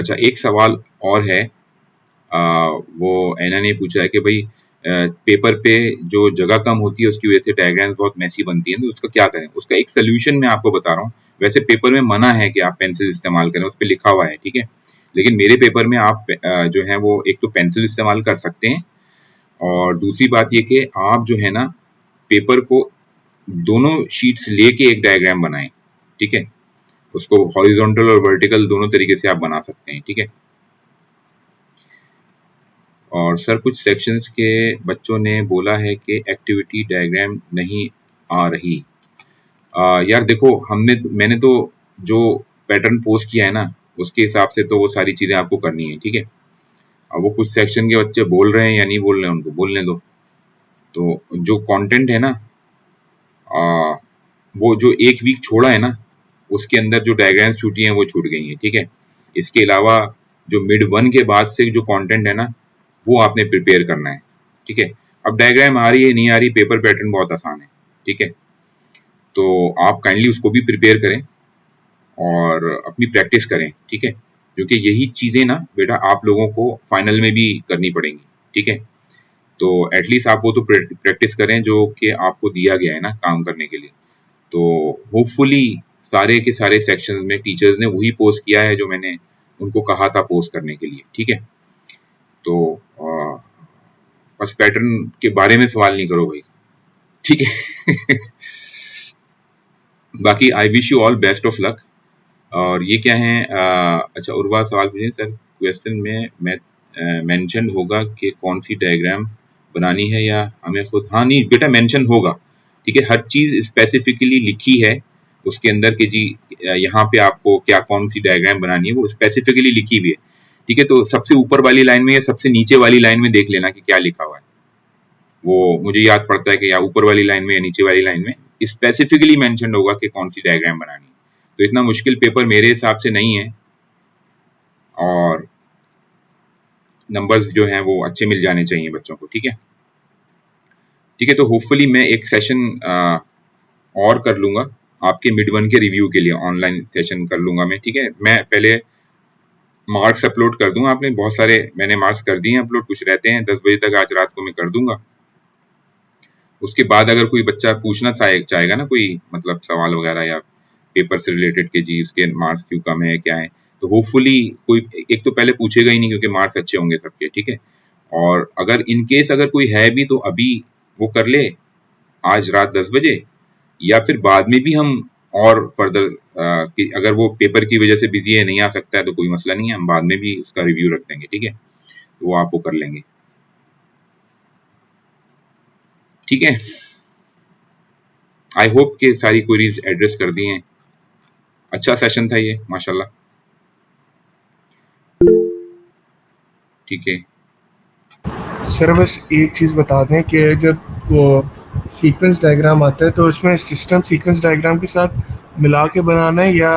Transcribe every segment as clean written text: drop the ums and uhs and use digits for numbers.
अच्छा, एक सवाल और है। वो एना ने पूछा है कि भाई पेपर पे जो जगह कम होती है उसकी वजह से डायग्राम्स बहुत मैसी बनती हैं, तो उसका क्या करें? उसका एक सोल्यूशन मैं आपको बता रहा हूँ। वैसे पेपर में मना है कि आप पेंसिल इस्तेमाल करें, उस पे लिखा हुआ है, ठीक है? लेकिन मेरे पेपर में आप जो है वो एक तो पेंसिल इस्तेमाल कर सकते हैं, और दूसरी बात ये कि आप जो है ना पेपर को दोनों शीट्स लेके एक डायग्राम बनाएं, ठीक है? उसको हॉरिजॉन्टल और वर्टिकल दोनों तरीके से आप बना सकते हैं, ठीक है? और सर कुछ सेक्शंस के बच्चों ने बोला है कि एक्टिविटी डायग्राम नहीं आ रही। यार देखो, मैंने तो जो पैटर्न पोस्ट किया है ना उसके हिसाब से तो वो सारी चीजें आपको करनी है, ठीक है? अब वो कुछ सेक्शन के बच्चे बोल रहे हैं या नहीं बोल रहे हैं, उनको बोलने दो। तो जो कंटेंट है ना, आ, वो जो एक वीक छोड़ा है ना उसके अंदर जो डायग्राम्स छूटी हैं वो छूट गई हैं, ठीक है? इसके अलावा जो मिड वन के बाद से जो कंटेंट है ना वो आपने प्रिपेयर करना है, ठीक है? अब डायग्राम आ रही है नहीं आ रही, पेपर पैटर्न बहुत आसान है, ठीक है? तो आप काइंडली उसको भी प्रिपेयर करें और अपनी प्रैक्टिस करें, ठीक है? क्योंकि यही चीजें ना बेटा आप लोगों को फाइनल में भी करनी पड़ेंगी, ठीक है? तो एटलीस्ट आप वो तो प्रैक्टिस करें जो कि आपको दिया गया है ना काम करने के लिए। तो होपफुली सारे के सारे सेक्शंस में टीचर्स ने वही पोस्ट किया है जो मैंने उनको कहा था पोस्ट करने के लिए, ठीक है? तो बस पैटर्न के बारे में सवाल नहीं करो भाई, ठीक है? बाकी I wish you all best of luck. और ये क्या है, अच्छा उर्वा सवाल पूछे सर, क्वेश्चन में मेंशन होगा कि कौन सी डायग्राम बनानी है या हमें खुद? हाँ नहीं बेटा, मेंशन होगा, ठीक है? हर चीज स्पेसिफिकली लिखी है उसके अंदर कि जी यहाँ पे आपको क्या कौन सी डायग्राम बनानी है वो स्पेसिफिकली लिखी हुई है, ठीक है? तो सबसे ऊपर वाली लाइन में या सबसे नीचे वाली लाइन में देख लेना कि क्या लिखा हुआ है। वो मुझे याद पड़ता है कि या ऊपर वाली लाइन में या नीचे वाली लाइन में स्पेसिफिकली मेंशन होगा कि कौन सी डायग्राम बनानी है। तो इतना मुश्किल पेपर मेरे हिसाब से नहीं है, और नंबर्स जो हैं वो अच्छे मिल जाने चाहिए बच्चों को, ठीक है? ठीक है, तो होपफुली मैं एक सेशन और कर लूंगा आपके मिड वन के रिव्यू के लिए, ऑनलाइन सेशन कर लूंगा मैं, ठीक है? मैं पहले मार्क्स अपलोड कर दूंगा, आपने बहुत सारे मैंने मार्क्स कर दिए हैं अपलोड, कुछ रहते हैं 10 बजे तक आज रात को मैं कर दूंगा। उसके बाद अगर कोई बच्चा पूछना चाहेगा ना कोई मतलब सवाल वगैरह या पेपर से रिलेटेड के जी उसके मार्क्स क्यों कम है क्या है, तो होपफुली कोई एक तो पहले पूछेगा ही नहीं क्योंकि मार्क्स अच्छे होंगे सबके, ठीक है? और अगर इन केस अगर कोई है भी तो अभी वो कर ले आज रात 10 बजे, या फिर बाद में भी हम और फर्दर कि अगर वो पेपर की वजह से बिजी है नहीं आ सकता है तो कोई मसला नहीं है, हम बाद में भी उसका रिव्यू रख देंगे, ठीक है? तो वो आप वो कर लेंगे, ठीक है? आई होप कि सारी क्वेरीज एड्रेस कर दी हैं। अच्छा सेशन था ये माशाल्लाह, ठीक है? सर बस एक चीज़ बता दें कि जब वो सीक्वेंस डायग्राम आता है तो उसमें सिस्टम सीक्वेंस डायग्राम के साथ मिला के बनाना है या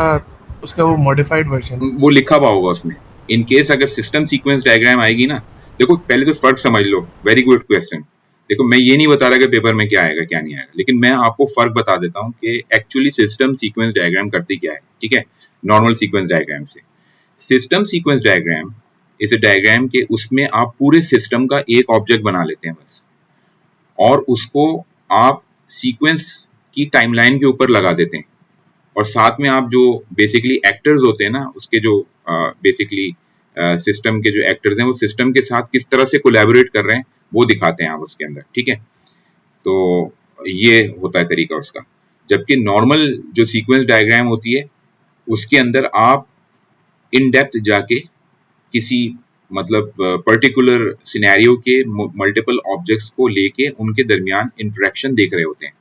उसका वो मॉडिफाइड वर्जन? वो लिखा हुआ होगा उसमें। इन केस अगर सिस्टम सीक्वेंस डायग्राम आएगी ना, देखो पहले तो फर्क समझ लो, वेरी गुड क्वेश्चन। देखो मैं ये नहीं बता रहा कि पेपर में क्या आएगा क्या नहीं आएगा, लेकिन मैं आपको फर्क बता देता हूँ कि एक्चुअली सिस्टम सीक्वेंस डायग्राम करती क्या है, ठीक है? नॉर्मल सीक्वेंस डायग्राम से सिस्टम सीक्वेंस डायग्राम इस डायग्राम के उसमें आप पूरे सिस्टम का एक ऑब्जेक्ट बना लेते हैं बस, और उसको आप सीक्वेंस की टाइमलाइन के ऊपर लगा देते हैं, और साथ में आप जो बेसिकली एक्टर्स होते हैं ना उसके जो बेसिकली सिस्टम के जो एक्टर्स हैं वो सिस्टम के साथ किस तरह से कोलैबोरेट कर रहे हैं वो दिखाते हैं आप उसके अंदर, ठीक है? तो ये होता है तरीका उसका। जबकि नॉर्मल जो सीक्वेंस डायग्राम होती है उसके अंदर आप इन डेप्थ जाके किसी मतलब पर्टिकुलर सिनेरियो के मल्टीपल ऑब्जेक्ट्स को लेके उनके दरमियान इंटरेक्शन देख रहे होते हैं,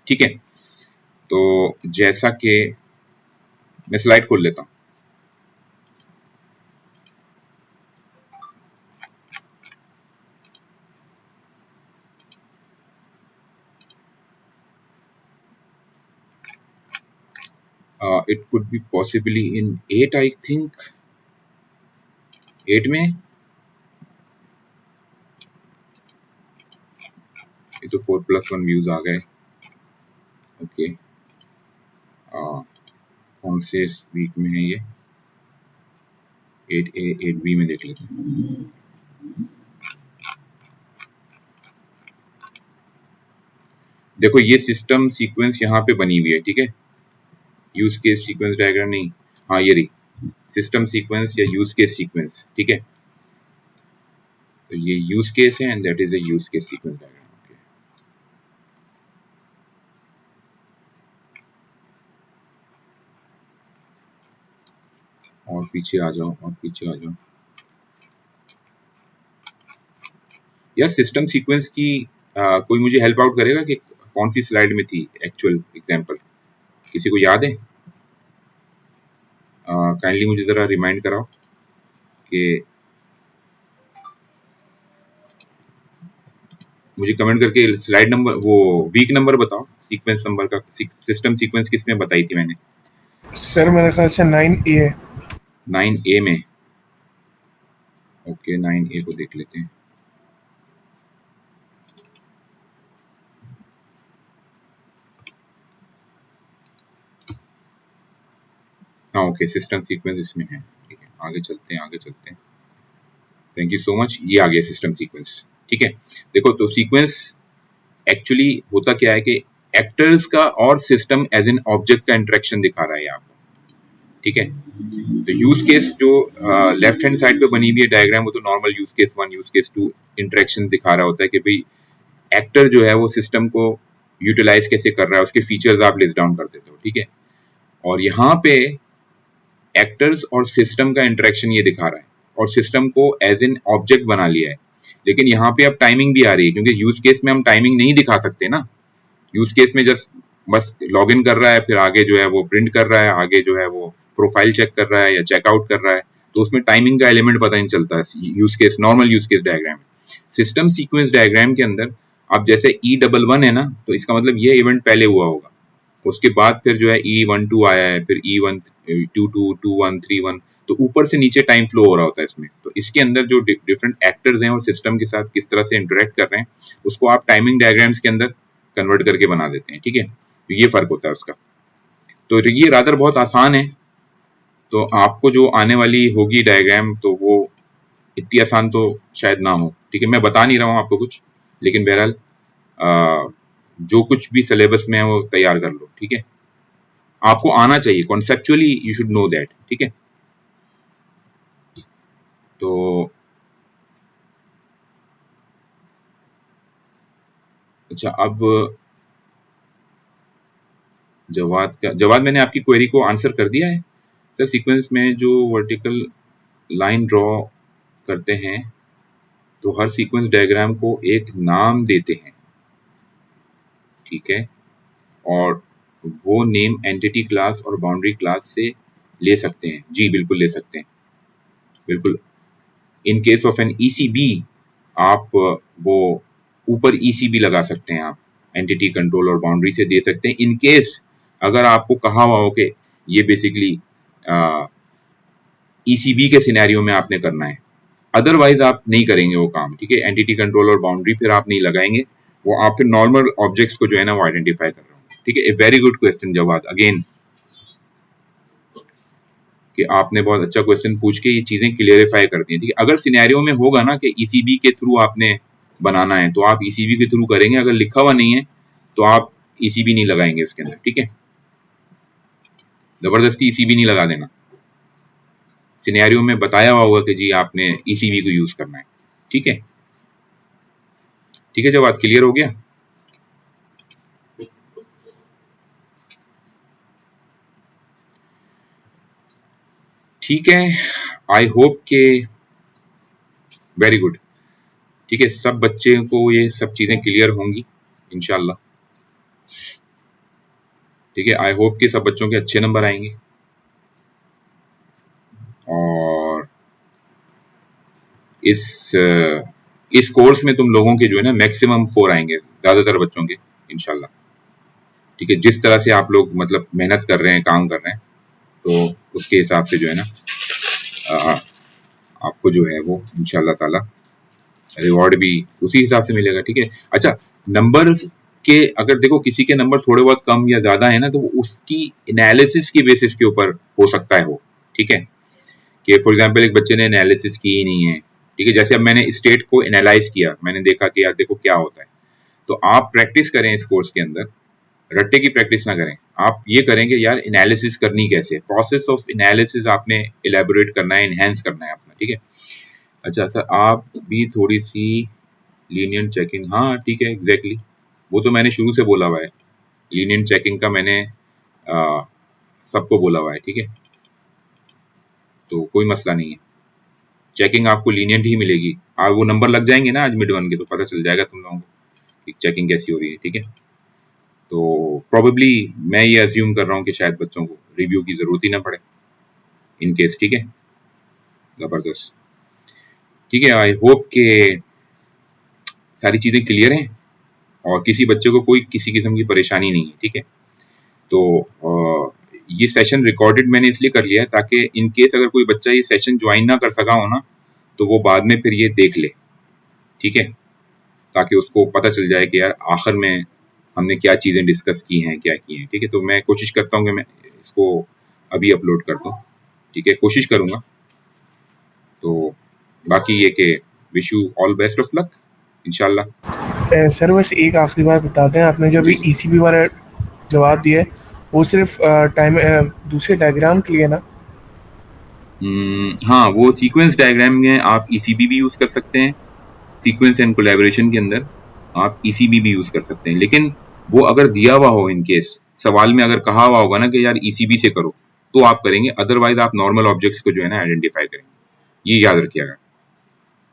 ठीक है? तो जैसा कि मैं स्लाइड खोल लेता हूँ। It could be possibly in 8, I think 8 में। ये तो 4+1 व्यूज आ गए, ओके। कौन से वीक में है ये? 8A 8B में देख लेते हैं। देखो ये सिस्टम सीक्वेंस यहाँ पे बनी हुई है, ठीक है, यूज केस सीक्वेंस डायग्राम नहीं, हाँ ये रही सिस्टम सीक्वेंस या यूज केस सीक्वेंस, ठीक है। तो ये यूज केस है and that is a use case sequence diagram. और पीछे आ जाओ, और पीछे आ जाओ यार। सिस्टम सीक्वेंस की कोई मुझे हेल्प आउट करेगा कि कौन सी स्लाइड में थी एक्चुअल एग्जांपल, किसी को याद है? काइंडली मुझे जरा रिमाइंड कराओ कि मुझे कमेंट करके स्लाइड नंबर, वो वीक नंबर बताओ, सीक्वेंस नंबर का, सिस्टम सीक्वेंस किसमें बताई थी मैंने? सर मेरे ख्याल से 9A है। 9A में, ओके 9A को देख लेते हैं। हाँ ओके, सिस्टम सीक्वेंस इसमें है, ठीक है। आगे चलते हैं, आगे चलते हैं। थैंक यू सो मच, ये आ गया सिस्टम सीक्वेंस, ठीक है। देखो तो सीक्वेंस एक्चुअली होता क्या है कि एक्टर्स का और सिस्टम एज एन ऑब्जेक्ट का इंटरेक्शन दिखा रहा है आपको, ठीक है। तो यूज केस जो लेफ्ट हैंड साइड पे बनी हुई है डायग्राम, वो तो normal use case 1 use case 2 interaction दिखा रहा होता है कि भाई एक्टर जो है वो सिस्टम को यूटिलाइज कैसे कर रहा है, उसके फीचर्स आप लिस्ट डाउन कर देते हो, ठीक है। और यहाँ पे एक्टर्स और सिस्टम का इंटरेक्शन ये दिखा रहा है, और सिस्टम को एज एन ऑब्जेक्ट बना लिया है। लेकिन यहाँ पे अब टाइमिंग भी आ रही है, क्योंकि यूज केस में हम टाइमिंग नहीं दिखा सकते ना। यूज केस में जस्ट बस लॉग इन कर रहा है, फिर आगे जो है वो प्रिंट कर रहा है, आगे जो है वो प्रोफाइल चेक कर रहा है या चेकआउट कर रहा है, तो उसमें टाइमिंग का एलिमेंट पता नहीं चलता है use case, normal use case diagram में। सिस्टम सीक्वेंस डायग्राम के अंदर अब जैसे E11 है ना, तो इसका मतलब ये इवेंट पहले हुआ होगा, उसके बाद फिर जो है E12 आया है, फिर E12 21 31, तो ऊपर से नीचे टाइम फ्लो हो रहा होता है इसमें। तो इसके अंदर जो डिफरेंट एक्टर्स हैं और सिस्टम के साथ किस तरह से इंटरेक्ट कर रहे हैं, उसको आप टाइमिंग डायग्राम्स के अंदर कन्वर्ट करके बना देते हैं, ठीक है। तो ये फर्क होता है उसका। तो ये रादर बहुत आसान है, तो आपको जो आने वाली होगी डायग्राम, तो वो इतनी आसान तो शायद ना हो, ठीक है। मैं बता नहीं रहा हूँ आपको कुछ, लेकिन बहरहाल जो कुछ भी सिलेबस में है वो तैयार कर लो, ठीक है। आपको आना चाहिए, conceptually you should know that, ठीक है। तो अच्छा, अब जवाब मैंने आपकी क्वेरी को आंसर कर दिया है सर। सीक्वेंस में जो वर्टिकल लाइन ड्रॉ करते हैं, तो हर सीक्वेंस डायग्राम को एक नाम देते हैं, ठीक है। और वो नेम एंटिटी क्लास और बाउंड्री क्लास से ले सकते हैं, जी बिल्कुल ले सकते हैं, बिल्कुल। In case of an ECB आप वो ऊपर ईसीबी लगा सकते हैं, आप एंटिटी कंट्रोल और बाउंड्री से दे सकते हैं। इन केस अगर आपको कहा हुआ हो कि ये बेसिकली ईसीबी के सिनेरियो में आपने करना है, अदरवाइज आप नहीं करेंगे वो काम, ठीक है। एंटिटी कंट्रोल और बाउंड्री फिर आप नहीं लगाएंगे, वो आप फिर नॉर्मल ऑब्जेक्ट्स को जो है ना वो आइडेंटिफाई कर रहे हो, ठीक है। ए वेरी गुड क्वेश्चन जवाब अगेन, कि आपने बहुत अच्छा क्वेश्चन पूछ के ये चीजें क्लियरिफाई कर दी, ठीक है। अगर सिनेरियो में होगा ना कि ईसीबी के थ्रू आपने बनाना है, तो आप ईसीबी के थ्रू करेंगे। अगर लिखा हुआ नहीं है तो आप ईसीबी नहीं लगाएंगे उसके अंदर, ठीक है। जबरदस्ती ईसीबी नहीं लगा देना, सिनेरियो में बताया हुआ होगा कि जी आपने ईसीबी को यूज करना है, ठीक है। ठीक है, जवाब क्लियर हो गया। ठीक है, आई होप के वेरी गुड, ठीक है, सब बच्चे को ये सब चीजें क्लियर होंगी इंशाल्लाह, ठीक है। आई होप के सब बच्चों के अच्छे नंबर आएंगे, और इस कोर्स में तुम लोगों के जो है ना मैक्सिमम 4 आएंगे, ज्यादातर बच्चों के इंशाल्लाह, ठीक है। जिस तरह से आप लोग मतलब मेहनत कर रहे हैं, काम कर रहे हैं, तो उसके हिसाब से जो है ना आपको जो है वो इंशाल्लाह ताला रिवॉर्ड भी उसी हिसाब से मिलेगा, ठीक है। अच्छा, नंबर्स के अगर देखो किसी के नंबर थोड़े बहुत कम या ज्यादा है ना, तो उसकी एनालिसिस की बेसिस के ऊपर हो सकता है वो, ठीक है, कि फॉर एग्जांपल एक बच्चे ने एनालिसिस की ही नहीं है, ठीक है, जैसे अब मैंने स्टेट को एनालाइज किया, मैंने देखा कि यार देखो क्या होता है, तो आप प्रैक्टिस करें इस कोर्स के अंदर, रट्टे की प्रैक्टिस ना करें, आप ये करेंगे यार एनालिसिस करनी कैसे, प्रोसेस ऑफ एनालिसिस आपने इलेबोरेट करना है, एनहेंस करना है अपना, ठीक है। अच्छा सर आप भी थोड़ी सी लीनियंट चेकिंग, हाँ ठीक है एग्जैक्टली, वो तो मैंने शुरू से बोला हुआ है, लीनियंट चेकिंग का मैंने सबको बोला हुआ है, ठीक है, तो कोई मसला नहीं है, चेकिंग आपको लीनियंट ही मिलेगी। वो नंबर लग जाएंगे ना आज मिड वन के, तो पता चल जाएगा तुम लोगों को कि चेकिंग कैसी हो रही है, ठीक है। तो प्रोबेबली मैं ये अज्यूम कर रहा हूँ कि शायद बच्चों को रिव्यू की जरूरत ही ना पड़े इन केस, ठीक है, जबरदस्त, ठीक है। आई होप के सारी चीजें क्लियर हैं और किसी बच्चे को कोई किसी किस्म की परेशानी नहीं है, ठीक है। तो ये सेशन रिकॉर्डेड मैंने इसलिए कर लिया है ताकि इन केस अगर कोई बच्चा ये सेशन ज्वाइन ना कर सका हो ना, तो वो बाद में फिर ये देख ले, ठीक है, ताकि उसको पता चल जाए कि यार आखिर में हमने क्या चीज़ें डिस्कस की हैं, क्या की हैं, ठीक है। तो मैं कोशिश करता हूँ कि मैं इसको अभी अपलोड कर दूँ, ठीक है, कोशिश करूँगा। तो बाकी ये कि wish you all best of luck इंशाल्लाह। सर बस एक आखिरी बार बता दें, आपने जो जी अभी जी। ईसीबी वाला जवाब दिया है वो सिर्फ टाइम दूसरे डायग्राम के लिए ना? हाँ वो सीक्वेंस डायग्राम में आप ईसीबी भी यूज़ कर सकते हैं, सीक्वेंस एंड कोलैबोरेशन के अंदर आप ईसीबी भी यूज़ कर सकते हैं, लेकिन वो अगर दिया हुआ हो, इन केस सवाल में अगर कहा हुआ होगा ना कि यार ईसीबी से करो, तो आप करेंगे, अदरवाइज आप नॉर्मल ऑब्जेक्ट्स को जो है ना आइडेंटिफाई करेंगे, ये याद रखिएगा,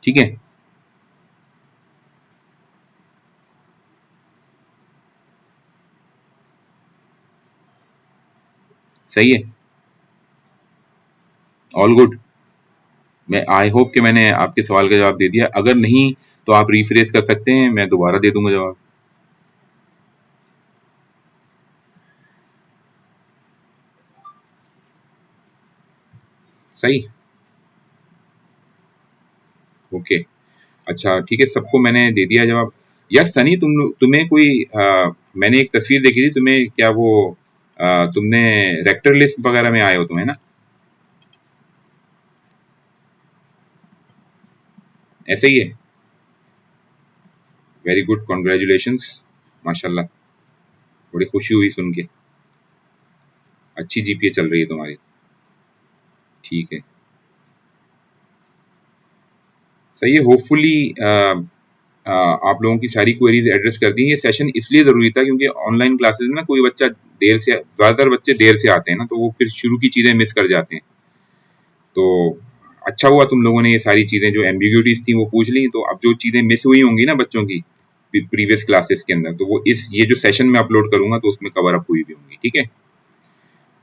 ठीक है। सही है, ऑल गुड। मैं आई होप कि मैंने आपके सवाल का जवाब दे दिया, अगर नहीं तो आप रिफ्रेश कर सकते हैं, मैं दोबारा दे दूंगा जवाब। सही, ओके, अच्छा ठीक है, सबको मैंने दे दिया जवाब। यार सनी तुम्हें कोई मैंने एक तस्वीर देखी थी, तुम्हें क्या वो तुमने रेक्टर लिस्ट वगैरह में आए हो तुम्हें ना, ऐसे ही है? वेरी गुड, कॉन्ग्रेचुलेशंस, माशाल्लाह, बड़ी खुशी हुई सुन के, अच्छी जीपीए चल रही है तुम्हारी, ठीक है, सही है। होपफुली आप लोगों की सारी क्वेरीज एड्रेस कर दी। ये सेशन इसलिए जरूरी था क्योंकि ऑनलाइन क्लासेस में ना कोई बच्चा देर से, ज्यादातर बच्चे देर से आते हैं ना, तो वो फिर शुरू की चीजें मिस कर जाते हैं। तो अच्छा हुआ तुम लोगों ने ये सारी चीजें जो एम्बिग्यूटीज थी वो पूछ ली, तो अब जो चीजें मिस हुई होंगी ना बच्चों की प्रीवियस क्लासेस के अंदर, तो वो इस ये जो सेशन में अपलोड करूंगा तो उसमें कवर अप हुई भी होंगी, ठीक है।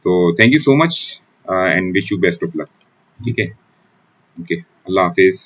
तो thank you so much and wish you best of luck, ठीक है, ओके, अल्लाह हाफिज।